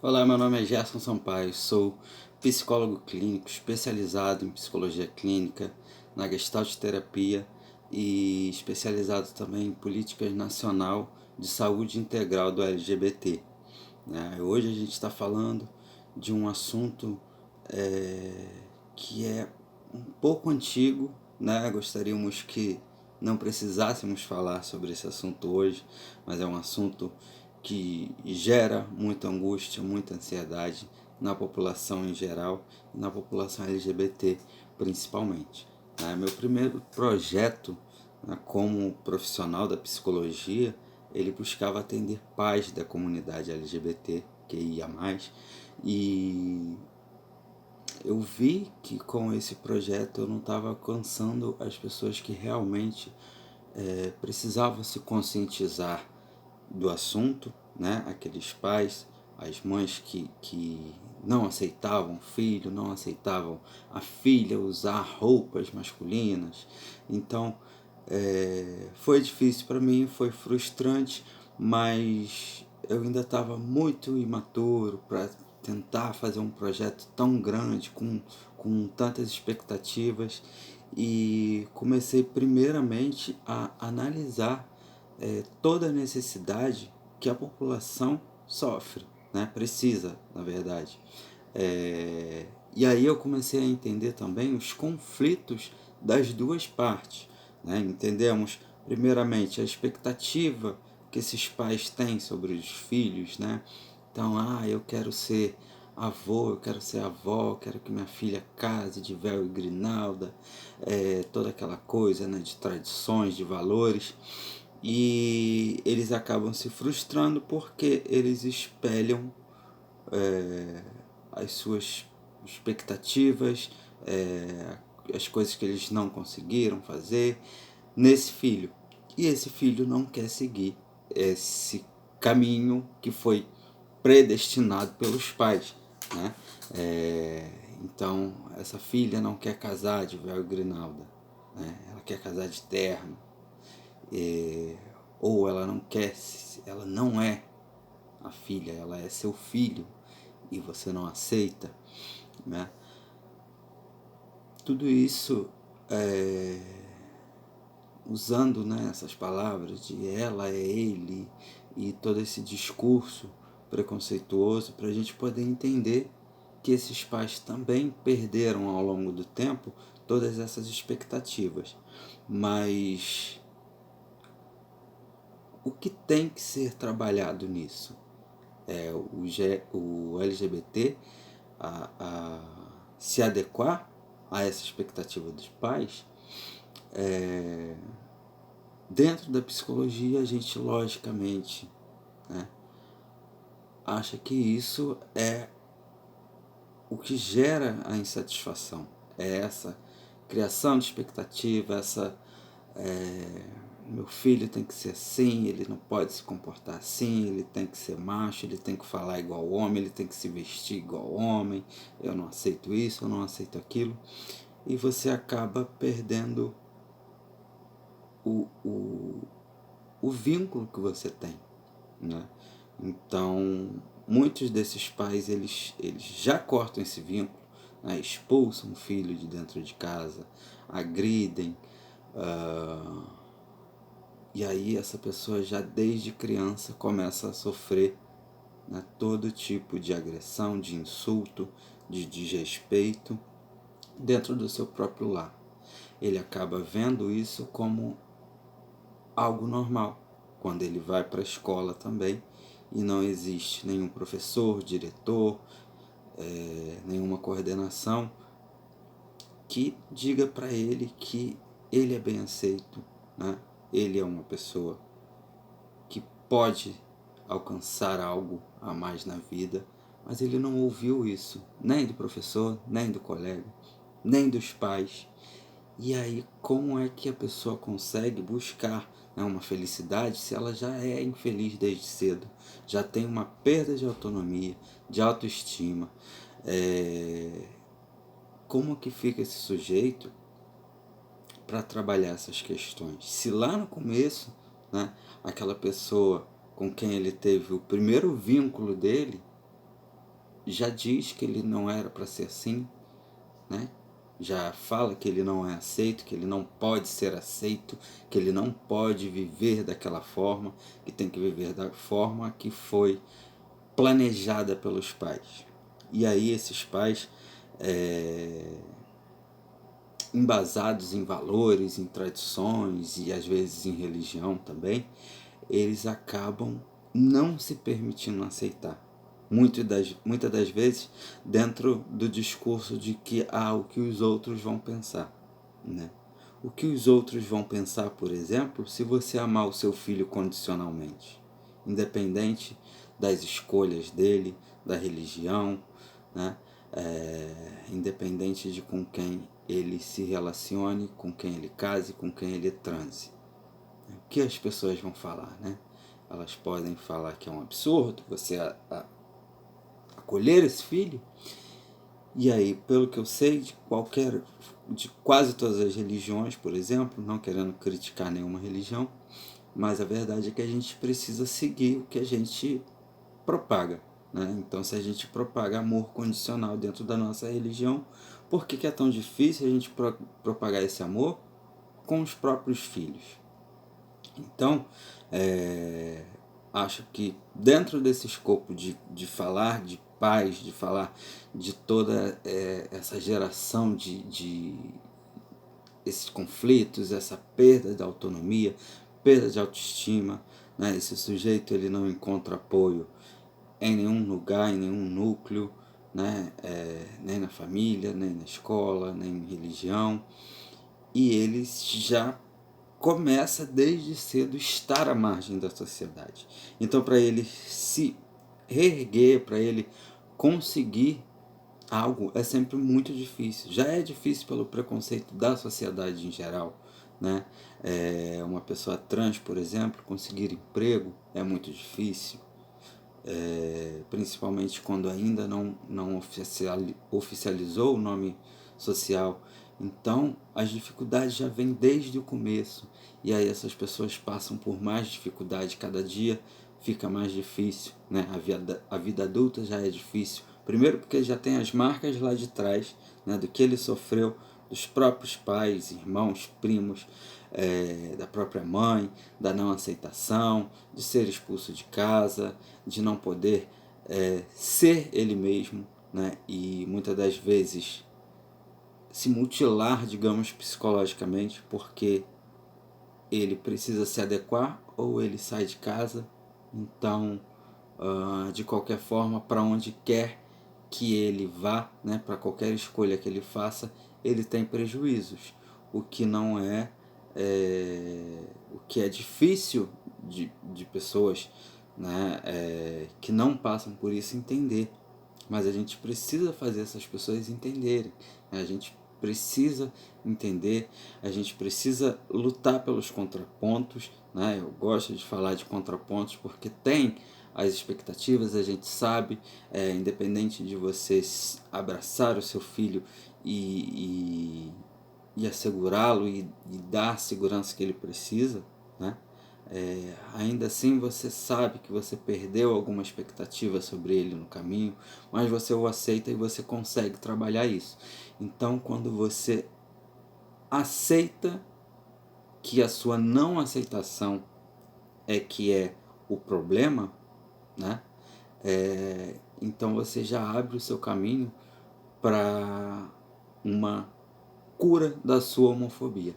Olá, meu nome é Gerson Sampaio, sou psicólogo clínico especializado em psicologia clínica, na Gestalt terapia e especializado também em políticas nacional de saúde integral do LGBT. Hoje a gente está falando de um assunto é, que é um pouco antigo, né? Gostaríamos que não precisássemos falar sobre esse assunto hoje, mas é um assunto que gera muita angústia, muita ansiedade na população em geral e na população LGBT principalmente. Meu primeiro projeto, como profissional da psicologia, ele buscava atender pais da comunidade LGBT, que ia mais, e eu vi que com esse projeto eu não estava alcançando as pessoas que realmente precisavam se conscientizar do assunto, né? Aqueles pais, as mães que não aceitavam o filho, não aceitavam a filha usar roupas masculinas. Então, foi difícil para mim, foi frustrante, mas eu ainda estava muito imaturo para tentar fazer um projeto tão grande, com tantas expectativas, e comecei primeiramente a analisar toda a necessidade que a população sofre, né? Precisa, na verdade. E aí eu comecei a entender também os conflitos das duas partes, né? Entendemos, primeiramente, a expectativa que esses pais têm sobre os filhos, né? Então, eu quero ser avô, eu quero ser avó, eu quero que minha filha case de véu e grinalda, toda aquela coisa, né, de tradições, de valores, e eles acabam se frustrando porque eles espelham as suas expectativas, as coisas que eles não conseguiram fazer nesse filho. E esse filho não quer seguir esse caminho que foi predestinado pelos pais, né? Então, essa filha não quer casar de véu e grinalda, né? Ela quer casar de terno, ou ela não quer, ela não é a filha, ela é seu filho e você não aceita, né? Tudo isso usando, né, essas palavras de ela é ele e todo esse discurso preconceituoso para a gente poder entender que esses pais também perderam ao longo do tempo todas essas expectativas. Mas o que tem que ser trabalhado nisso? O LGBT se adequar a essa expectativa dos pais. Dentro da psicologia, a gente logicamente, né, acha que isso é o que gera a insatisfação. É essa criação de expectativa, essa meu filho tem que ser assim, ele não pode se comportar assim, ele tem que ser macho, ele tem que falar igual homem, ele tem que se vestir igual homem, eu não aceito isso, eu não aceito aquilo. E você acaba perdendo o, o, o vínculo que você tem, né? Então, muitos desses pais, eles já cortam esse vínculo, né? Expulsam o filho de dentro de casa, agridem, e aí essa pessoa já desde criança começa a sofrer, né, todo tipo de agressão, de insulto, de desrespeito dentro do seu próprio lar. Ele acaba vendo isso como algo normal quando ele vai para a escola também e não existe nenhum professor, diretor, nenhuma coordenação que diga para ele que ele é bem aceito, né? Ele é uma pessoa que pode alcançar algo a mais na vida, mas ele não ouviu isso, nem do professor, nem do colega, nem dos pais. E aí, como é que a pessoa consegue buscar, né, uma felicidade se ela já é infeliz desde cedo, já tem uma perda de autonomia, de autoestima? Como que fica esse sujeito para trabalhar essas questões? Se lá no começo, né, aquela pessoa com quem ele teve o primeiro vínculo dele já diz que ele não era para ser assim, né? Já fala que ele não é aceito, que ele não pode ser aceito, que ele não pode viver daquela forma, que tem que viver da forma que foi planejada pelos pais. E aí esses pais, embasados em valores, em tradições e às vezes em religião também, eles acabam não se permitindo aceitar. Muitas das vezes dentro do discurso de que o que os outros vão pensar, né? O que os outros vão pensar, por exemplo, se você amar o seu filho condicionalmente, independente das escolhas dele, da religião, né? Independente de com quem ele se relacione, com quem ele case, com quem ele transe. O que as pessoas vão falar, né? Elas podem falar que é um absurdo você acolher esse filho. E aí, pelo que eu sei, de quase todas as religiões, por exemplo, não querendo criticar nenhuma religião, mas a verdade é que a gente precisa seguir o que a gente propaga, né? Então, se a gente propaga amor condicional dentro da nossa religião, por que é tão difícil a gente propagar esse amor com os próprios filhos? Então, acho que dentro desse escopo de falar de paz, de falar de toda essa geração de esses conflitos, essa perda de autonomia, perda de autoestima, né? Esse sujeito ele não encontra apoio em nenhum lugar, em nenhum núcleo, né? Nem na família, nem na escola, nem em religião, e ele já começa desde cedo estar à margem da sociedade. Então, para ele se reerguer, para ele conseguir algo, é sempre muito difícil. Já é difícil pelo preconceito da sociedade em geral, né? Uma pessoa trans, por exemplo, conseguir emprego é muito difícil, principalmente quando ainda não oficializou o nome social. Então, as dificuldades já vêm desde o começo, e aí essas pessoas passam por mais dificuldade, cada dia fica mais difícil, né? A vida adulta já é difícil, primeiro porque já tem as marcas lá de trás, né, do que ele sofreu, dos próprios pais, irmãos, primos, da própria mãe, da não aceitação, de ser expulso de casa, de não poder ser ele mesmo, né? E muitas das vezes se mutilar, digamos, psicologicamente, porque ele precisa se adequar ou ele sai de casa. Então, de qualquer forma, para onde quer que ele vá, né, para qualquer escolha que ele faça, ele tem prejuízos, o que não o que é difícil de pessoas, né, que não passam por isso entender. Mas a gente precisa fazer essas pessoas entenderem, né? A gente precisa entender, a gente precisa lutar pelos contrapontos, né? Eu gosto de falar de contrapontos porque tem as expectativas, a gente sabe, independente de você abraçar o seu filho e assegurá-lo e dar a segurança que ele precisa, né? Ainda assim você sabe que você perdeu alguma expectativa sobre ele no caminho, mas você o aceita e você consegue trabalhar isso. Então, quando você aceita que a sua não aceitação é o problema, né? Então você já abre o seu caminho para uma cura da sua homofobia.